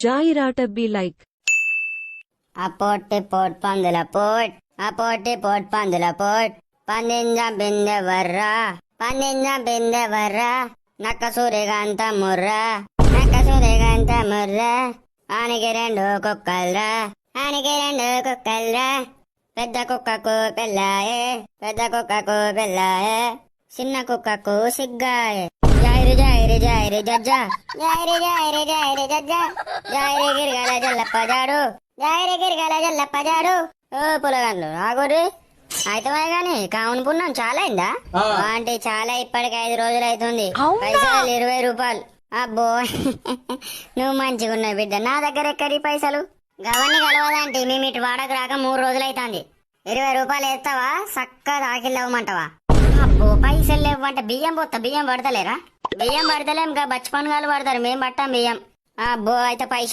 జాయిరాట be like. ఆ పొట్టి పోట్ పందుల పోట్, ఆ పొట్టి పోట్ పందుల పోట్, పందింజంపిందె వర్రా, పందింజంపిందె వర్రా, నక్క సూరిగంత ముర్రా, నక్క సూరిగంత ముర్రా, ఆనికి రెండు కుక్కల్రా, ఆనికి రెండు కుక్కల్రా, పెద్ద కుక్కకు పిల్లాయే, పెద్ద కుక్కకు పిల్లాయే, చిన్న కుక్కకు సిగ్గాయే. జాయిరి జాయిరి జాయిరి జజ్జా, జాయిరి జాయిరి జాయిరి జజ్జా, జాయిరి గిరిగల జల్లప్పజాడు, జాయిరి గిరిగల జల్లప్పజాడు. ఓ పులగండ్లు ఆగుర్రి. అయితే గాని కావును పున్నాం చాలా అయిందా? అంటే చాలా, ఇప్పటికి 5 రోజులు అవుతుంది. పైసలు 20 రూపాయలు. అబ్బో నువ్వు మంచిగా ఉన్నావు బిడ్డ, నా దగ్గర ఎక్కడి పైసలు? గవన్ని కలవదంటే మేము ఇటు వాడకు రాక 3 రోజులు అవుతుంది. 20 రూపాయలు వేస్తావా? చక్కగా ఆకిల్ అవ్వమంటావా? అబ్బో పైసలు లేవంటే బియ్యం పోతా, బియ్యం పడతలేరా? బియ్యం పడతలేం, ఇంకా బచ్చపనగాలు పడతారు, మేం పట్టాం బియ్యం. అబ్బో అయితే పైసలు